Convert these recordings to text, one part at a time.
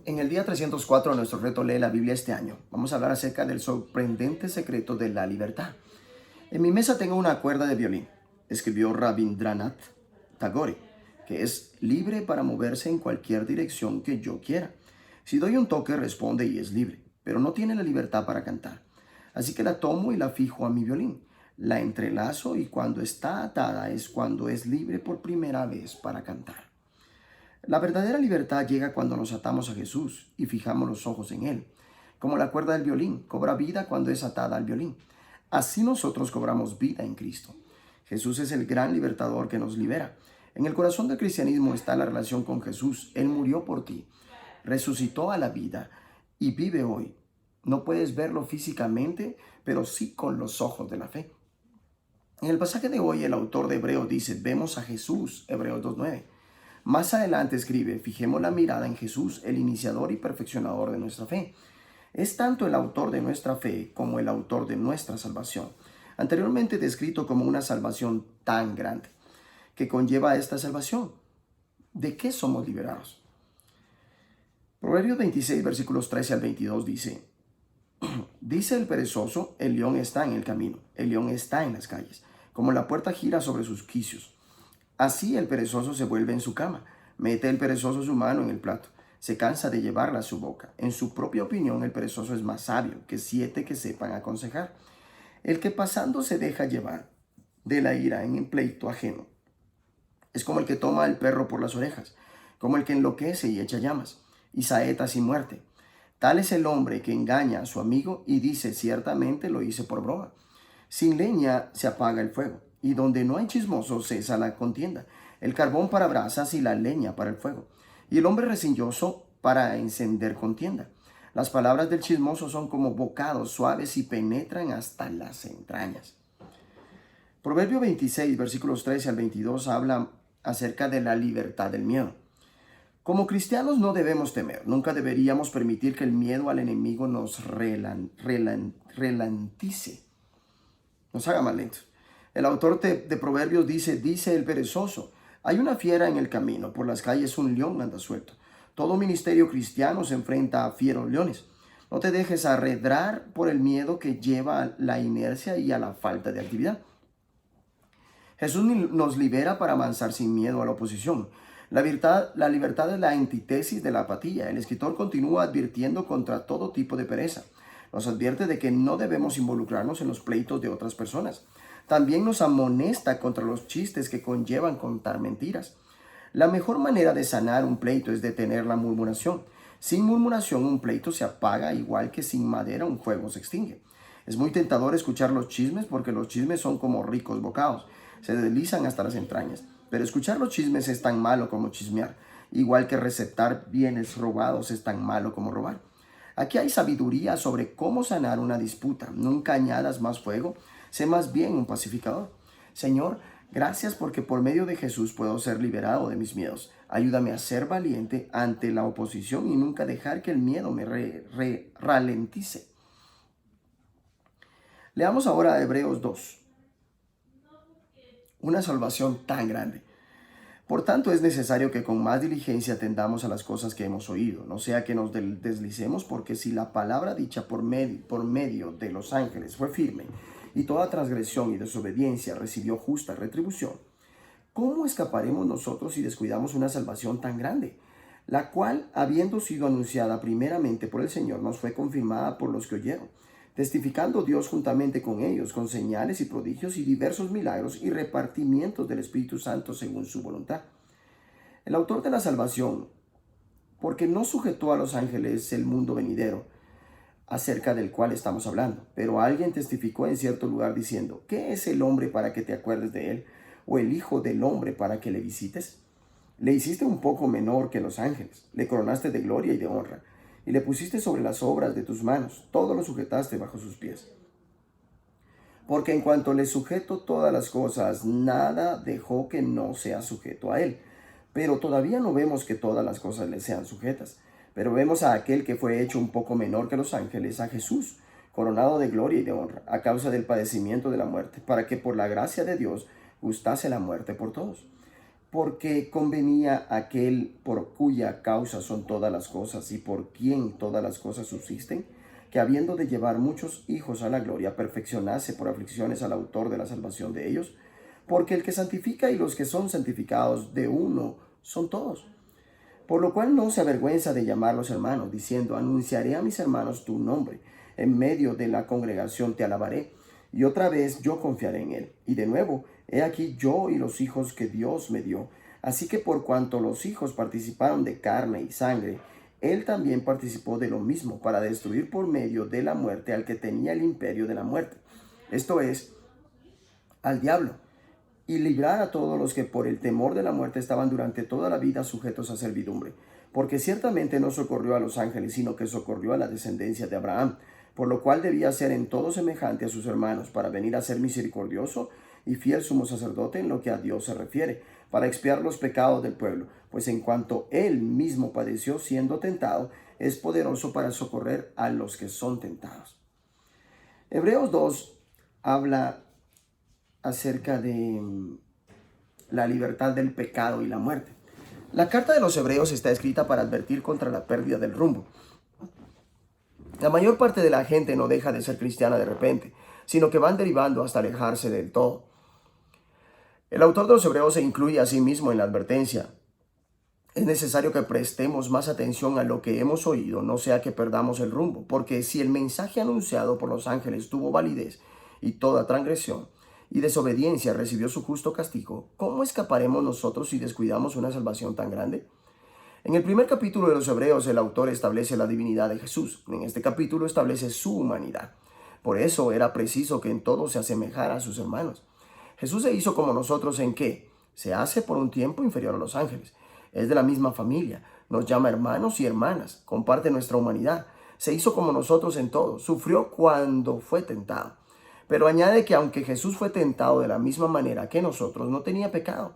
En el día 304 de nuestro reto Lee la Biblia este año, vamos a hablar acerca del sorprendente secreto de la libertad. En mi mesa tengo una cuerda de violín, escribió Rabindranath Tagore, que es libre para moverse en cualquier dirección que yo quiera. Si doy un toque, responde y es libre, pero no tiene la libertad para cantar. Así que la tomo y la fijo a mi violín. La entrelazo y cuando está atada es cuando es libre por primera vez para cantar. La verdadera libertad llega cuando nos atamos a Jesús y fijamos los ojos en Él. Como la cuerda del violín, cobra vida cuando es atada al violín. Así nosotros cobramos vida en Cristo. Jesús es el gran libertador que nos libera. En el corazón del cristianismo está la relación con Jesús. Él murió por ti, resucitó a la vida y vive hoy. No puedes verlo físicamente, pero sí con los ojos de la fe. En el pasaje de hoy, el autor de Hebreos dice, vemos a Jesús, Hebreos 2:9. Más adelante escribe, fijemos la mirada en Jesús, el iniciador y perfeccionador de nuestra fe. Es tanto el autor de nuestra fe como el autor de nuestra salvación, anteriormente descrito como una salvación tan grande, que conlleva esta salvación. ¿De qué somos liberados? Proverbios 26, versículos 13 al 22 dice, dice el perezoso, el león está en el camino, el león está en las calles, como la puerta gira sobre sus quicios. Así el perezoso se vuelve en su cama, mete el perezoso su mano en el plato, se cansa de llevarla a su boca. En su propia opinión, el perezoso es más sabio que 7 que sepan aconsejar. El que pasando se deja llevar de la ira en un pleito ajeno es como el que toma al perro por las orejas, como el que enloquece y echa llamas, y saetas y muerte. Tal es el hombre que engaña a su amigo y dice, ciertamente lo hice por broma. Sin leña se apaga el fuego, y donde no hay chismoso cesa la contienda. El carbón para brasas y la leña para el fuego, y el hombre rencilloso para encender contienda. Las palabras del chismoso son como bocados suaves y penetran hasta las entrañas. Proverbio 26, versículos 13 al 22 habla acerca de la libertad del miedo. Como cristianos no debemos temer, nunca deberíamos permitir que el miedo al enemigo nos relantice, nos haga más lentos. El autor de Proverbios dice el perezoso, hay una fiera en el camino, por las calles un león anda suelto. Todo ministerio cristiano se enfrenta a fieros leones. No te dejes arredrar por el miedo que lleva a la inercia y a la falta de actividad. Jesús nos libera para avanzar sin miedo a la oposición. La libertad es la antítesis de la apatía. El escritor continúa advirtiendo contra todo tipo de pereza. Nos advierte de que no debemos involucrarnos en los pleitos de otras personas. También nos amonesta contra los chistes que conllevan contar mentiras. La mejor manera de sanar un pleito es detener la murmuración. Sin murmuración un pleito se apaga, igual que sin madera un fuego se extingue. Es muy tentador escuchar los chismes porque los chismes son como ricos bocados, se deslizan hasta las entrañas. Pero escuchar los chismes es tan malo como chismear, igual que receptar bienes robados es tan malo como robar. Aquí hay sabiduría sobre cómo sanar una disputa. Nunca añadas más fuego, sé más bien un pacificador. Señor, gracias porque por medio de Jesús puedo ser liberado de mis miedos. Ayúdame a ser valiente ante la oposición y nunca dejar que el miedo me ralentice. Leamos ahora Hebreos 2. Una salvación tan grande. Por tanto, es necesario que con más diligencia atendamos a las cosas que hemos oído, no sea que nos deslicemos, porque si la palabra dicha por medio de los ángeles fue firme, y toda transgresión y desobediencia recibió justa retribución, ¿cómo escaparemos nosotros si descuidamos una salvación tan grande? La cual, habiendo sido anunciada primeramente por el Señor, nos fue confirmada por los que oyeron, testificando Dios juntamente con ellos, con señales y prodigios y diversos milagros y repartimientos del Espíritu Santo según su voluntad. El autor de la salvación, porque no sujetó a los ángeles el mundo venidero, acerca del cual estamos hablando, pero alguien testificó en cierto lugar diciendo, ¿qué es el hombre para que te acuerdes de él? ¿O el hijo del hombre para que le visites? Le hiciste un poco menor que los ángeles, le coronaste de gloria y de honra, y le pusiste sobre las obras de tus manos, todo lo sujetaste bajo sus pies. Porque en cuanto le sujeto todas las cosas, nada dejó que no sea sujeto a él. Pero todavía no vemos que todas las cosas le sean sujetas. Pero vemos a aquel que fue hecho un poco menor que los ángeles, a Jesús, coronado de gloria y de honra, a causa del padecimiento de la muerte, para que por la gracia de Dios gustase la muerte por todos. porque convenía aquel por cuya causa son todas las cosas y por quien todas las cosas subsisten, que habiendo de llevar muchos hijos a la gloria, perfeccionase por aflicciones al autor de la salvación de ellos, porque el que santifica y los que son santificados de uno son todos. Por lo cual no se avergüenza de llamarlos hermanos, diciendo, anunciaré a mis hermanos tu nombre, en medio de la congregación te alabaré, y otra vez yo confiaré en él. Y de nuevo, he aquí yo y los hijos que Dios me dio. Así que por cuanto los hijos participaron de carne y sangre, él también participó de lo mismo, para destruir por medio de la muerte al que tenía el imperio de la muerte, esto es, al diablo, y librar a todos los que por el temor de la muerte estaban durante toda la vida sujetos a servidumbre. Porque ciertamente no socorrió a los ángeles, sino que socorrió a la descendencia de Abraham, por lo cual debía ser en todo semejante a sus hermanos, para venir a ser misericordioso y fiel sumo sacerdote en lo que a Dios se refiere, para expiar los pecados del pueblo, pues en cuanto él mismo padeció siendo tentado, es poderoso para socorrer a los que son tentados. Hebreos 2 habla acerca de la libertad del pecado y la muerte. La carta de los Hebreos está escrita para advertir contra la pérdida del rumbo. La mayor parte de la gente no deja de ser cristiana de repente, sino que van derivando hasta alejarse del todo. El autor de los Hebreos se incluye a sí mismo en la advertencia. Es necesario que prestemos más atención a lo que hemos oído, no sea que perdamos el rumbo, porque si el mensaje anunciado por los ángeles tuvo validez y toda transgresión y desobediencia recibió su justo castigo, ¿cómo escaparemos nosotros si descuidamos una salvación tan grande? En el primer capítulo de los Hebreos, el autor establece la divinidad de Jesús. En este capítulo establece su humanidad. Por eso era preciso que en todo se asemejara a sus hermanos. Jesús se hizo como nosotros en que se hace por un tiempo inferior a los ángeles. Es de la misma familia, nos llama hermanos y hermanas, comparte nuestra humanidad. Se hizo como nosotros en todo, sufrió cuando fue tentado. Pero añade que aunque Jesús fue tentado de la misma manera que nosotros, no tenía pecado.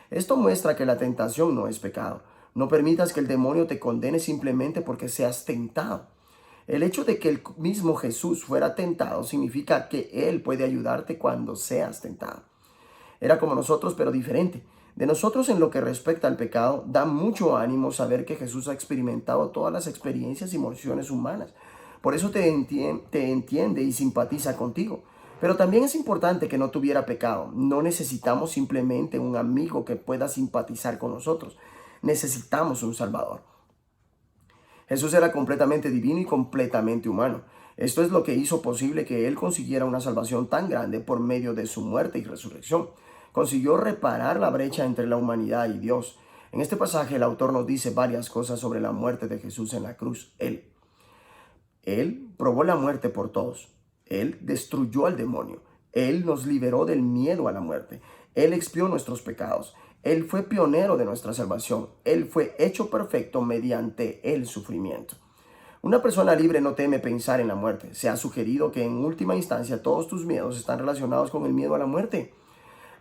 Esto muestra que la tentación no es pecado. No permitas que el demonio te condene simplemente porque seas tentado. El hecho de que el mismo Jesús fuera tentado significa que Él puede ayudarte cuando seas tentado. Era como nosotros, pero diferente. De nosotros en lo que respecta al pecado, da mucho ánimo saber que Jesús ha experimentado todas las experiencias y emociones humanas. Por eso te entiende y simpatiza contigo. Pero también es importante que no tuviera pecado. No necesitamos simplemente un amigo que pueda simpatizar con nosotros. Necesitamos un Salvador. Jesús era completamente divino y completamente humano. Esto es lo que hizo posible que Él consiguiera una salvación tan grande por medio de su muerte y resurrección. Consiguió reparar la brecha entre la humanidad y Dios. En este pasaje el autor nos dice varias cosas sobre la muerte de Jesús en la cruz. Él probó la muerte por todos. Él destruyó al demonio. Él nos liberó del miedo a la muerte. Él expió nuestros pecados. Él fue pionero de nuestra salvación. Él fue hecho perfecto mediante el sufrimiento. Una persona libre no teme pensar en la muerte. Se ha sugerido que en última instancia todos tus miedos están relacionados con el miedo a la muerte.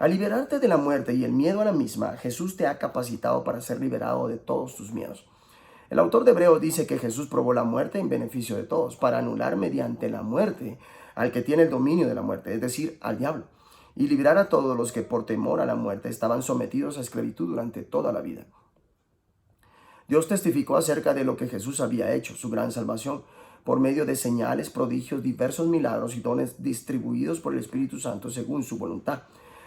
Al liberarte de la muerte y el miedo a la misma, Jesús te ha capacitado para ser liberado de todos tus miedos. El autor de Hebreos dice que Jesús probó la muerte en beneficio de todos, para anular mediante la muerte al que tiene el dominio de la muerte, es decir, al diablo, y liberar a todos los que por temor a la muerte estaban sometidos a esclavitud durante toda la vida. Dios testificó acerca de lo que Jesús había hecho, su gran salvación, por medio de señales, prodigios, diversos milagros y dones distribuidos por el Espíritu Santo según su voluntad.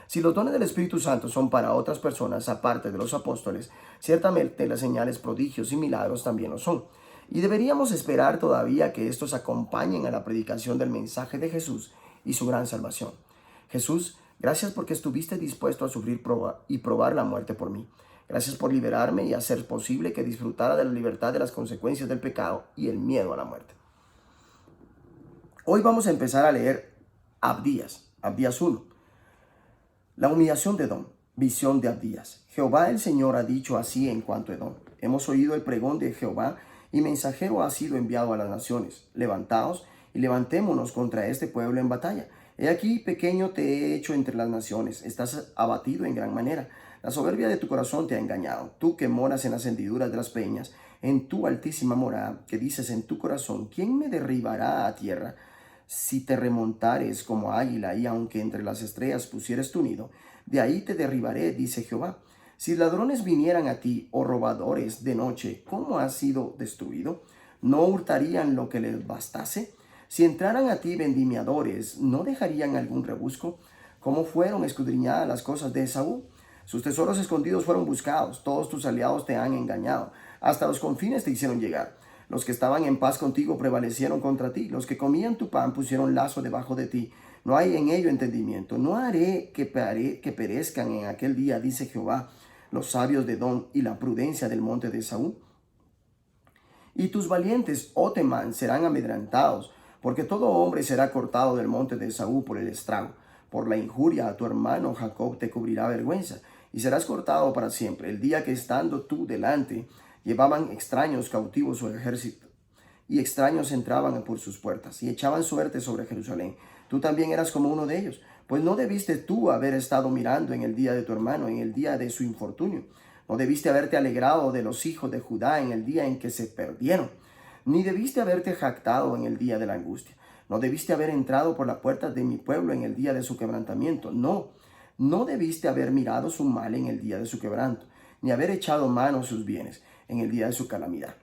Si los dones del Espíritu Santo son para otras personas aparte de los apóstoles, ciertamente las señales, prodigios y milagros también lo son. Y deberíamos esperar todavía que estos acompañen a la predicación del mensaje de Jesús y su gran salvación. Jesús, gracias porque estuviste dispuesto a sufrir y probar la muerte por mí. Gracias por liberarme y hacer posible que disfrutara de la libertad de las consecuencias del pecado y el miedo a la muerte. Hoy vamos a empezar a leer Abdías 1. La humillación de Edom, visión de Abdías. Jehová el Señor ha dicho así en cuanto a Edom. Hemos oído el pregón de Jehová y mensajero ha sido enviado a las naciones. Levantaos y levantémonos contra este pueblo en batalla. He aquí, pequeño te he hecho entre las naciones. Estás abatido en gran manera. La soberbia de tu corazón te ha engañado. Tú que moras en las hendiduras de las peñas, en tu altísima morada, que dices en tu corazón, ¿quién me derribará a tierra? Si te remontares como águila y aunque entre las estrellas pusieres tu nido, de ahí te derribaré, dice Jehová. Si ladrones vinieran a ti o robadores de noche, ¿cómo has sido destruido? ¿No hurtarían lo que les bastase? Si entraran a ti vendimiadores, ¿no dejarían algún rebusco? ¿Cómo fueron escudriñadas las cosas de Esaú? Sus tesoros escondidos fueron buscados, todos tus aliados te han engañado, hasta los confines te hicieron llegar. Los que estaban en paz contigo prevalecieron contra ti, los que comían tu pan pusieron lazo debajo de ti. No hay en ello entendimiento. No haré que perezcan en aquel día, dice Jehová, los sabios de Edom y la prudencia del monte de Esaú. Y tus valientes, oh Temán, serán amedrentados, porque todo hombre será cortado del monte de Esaú por el estrago. Por la injuria a tu hermano Jacob te cubrirá vergüenza, y serás cortado para siempre. El día que estando tú delante, llevaban extraños cautivos su ejército, y extraños entraban por sus puertas, y echaban suerte sobre Jerusalén. Tú también eras como uno de ellos, pues no debiste tú haber estado mirando en el día de tu hermano, en el día de su infortunio. No debiste haberte alegrado de los hijos de Judá en el día en que se perdieron, ni debiste haberte jactado en el día de la angustia. No debiste haber entrado por la puerta de mi pueblo en el día de su quebrantamiento. No debiste haber mirado su mal en el día de su quebranto, ni haber echado mano a sus bienes en el día de su calamidad.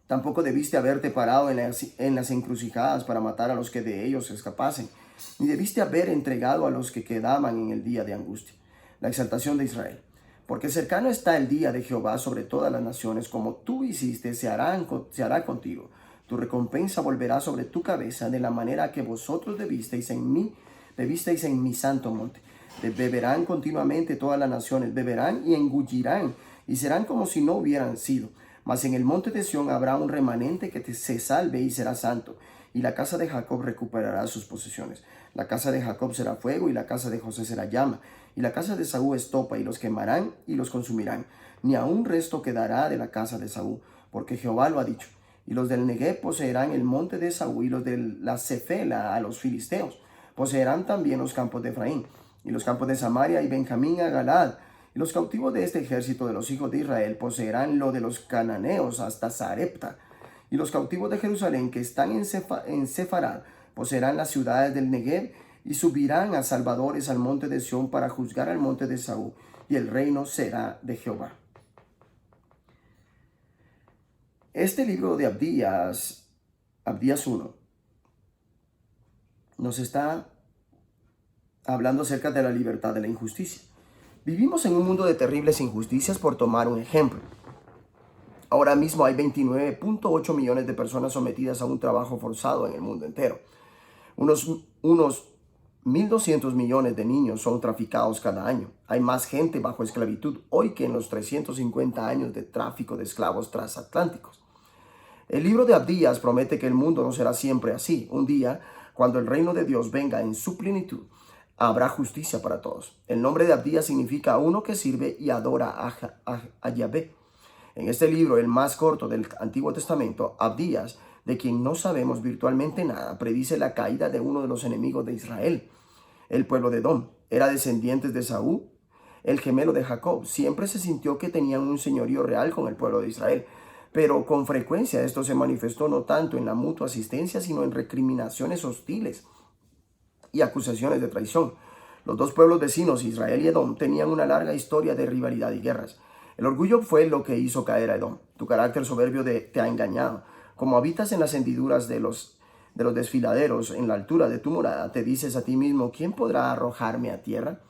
Tampoco debiste haberte parado en las encrucijadas para matar a los que de ellos escapasen, ni debiste haber entregado a los que quedaban en el día de angustia. La exaltación de Israel. Porque cercano está el día de Jehová sobre todas las naciones, como tú hiciste, se hará contigo. Tu recompensa volverá sobre tu cabeza de la manera que vosotros bebisteis en mi santo monte. Beberán continuamente todas las naciones, beberán y engullirán, y serán como si no hubieran sido. Mas en el monte de Sión habrá un remanente que se salve y será santo, y la casa de Jacob recuperará sus posesiones. La casa de Jacob será fuego, y la casa de José será llama, y la casa de Esaú estopa, y los quemarán y los consumirán. Ni aun resto quedará de la casa de Esaú, porque Jehová lo ha dicho. Y los del Negueb poseerán el monte de Esaú, y los de la Cefela a los filisteos. Poseerán también los campos de Efraín, y los campos de Samaria y Benjamín a Galaad. Y los cautivos de este ejército de los hijos de Israel poseerán lo de los cananeos hasta Sarepta. Y los cautivos de Jerusalén que están en Sefarad poseerán las ciudades del Negueb, y subirán a salvadores al monte de Sión para juzgar al monte de Esaú, y el reino será de Jehová. Este libro de Abdías 1, nos está hablando acerca de la libertad de la injusticia. Vivimos en un mundo de terribles injusticias, por tomar un ejemplo. Ahora mismo hay 29.8 millones de personas sometidas a un trabajo forzado en el mundo entero. Unos 1.200 millones de niños son traficados cada año. Hay más gente bajo esclavitud hoy que en los 350 años de tráfico de esclavos transatlánticos. El libro de Abdías promete que el mundo no será siempre así. Un día, cuando el reino de Dios venga en su plenitud, habrá justicia para todos. El nombre de Abdías significa uno que sirve y adora a Yahvé. En este libro, el más corto del Antiguo Testamento, Abdías, de quien no sabemos virtualmente nada, predice la caída de uno de los enemigos de Israel. El pueblo de Edom era descendiente de Esaú, el gemelo de Jacob. Siempre se sintió que tenían un señorío real con el pueblo de Israel, pero con frecuencia esto se manifestó no tanto en la mutua asistencia, sino en recriminaciones hostiles y acusaciones de traición. Los dos pueblos vecinos, Israel y Edom, tenían una larga historia de rivalidad y guerras. El orgullo fue lo que hizo caer a Edom. Tu carácter soberbio te ha engañado. Como habitas en las hendiduras de los desfiladeros, en la altura de tu morada, te dices a ti mismo, ¿quién podrá arrojarme a tierra?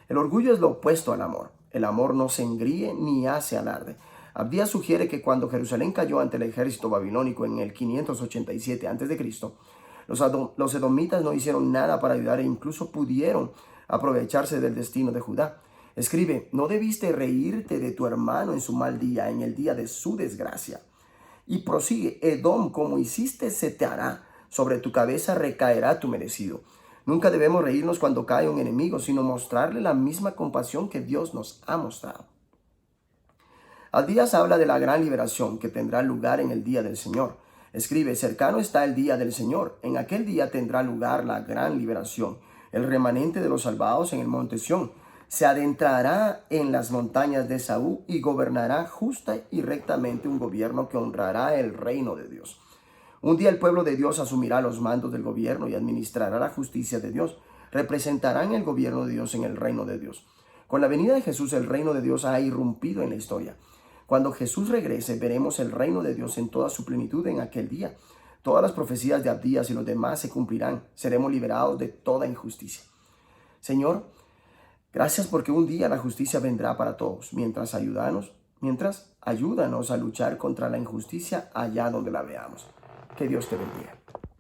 El orgullo es lo opuesto al amor. El amor no se engríe ni hace alarde. Abdías sugiere que cuando Jerusalén cayó ante el ejército babilónico en el 587 a.C., los edomitas no hicieron nada para ayudar e incluso pudieron aprovecharse del destino de Judá. Escribe, no debiste reírte de tu hermano en su mal día, en el día de su desgracia. Y prosigue, Edom, como hiciste se te hará, sobre tu cabeza recaerá tu merecido. Nunca debemos reírnos cuando cae un enemigo, sino mostrarle la misma compasión que Dios nos ha mostrado. Abdías habla de la gran liberación que tendrá lugar en el día del Señor. Escribe, cercano está el día del Señor. En aquel día tendrá lugar la gran liberación. El remanente de los salvados en el monte Sión se adentrará en las montañas de Esaú y gobernará justa y rectamente un gobierno que honrará el reino de Dios. Un día el pueblo de Dios asumirá los mandos del gobierno y administrará la justicia de Dios. Representarán el gobierno de Dios en el reino de Dios. Con la venida de Jesús, el reino de Dios ha irrumpido en la historia. Cuando Jesús regrese, veremos el reino de Dios en toda su plenitud en aquel día. Todas las profecías de Abdías y los demás se cumplirán. Seremos liberados de toda injusticia. Señor, gracias porque un día la justicia vendrá para todos, mientras ayúdanos a luchar contra la injusticia allá donde la veamos. Que Dios te bendiga.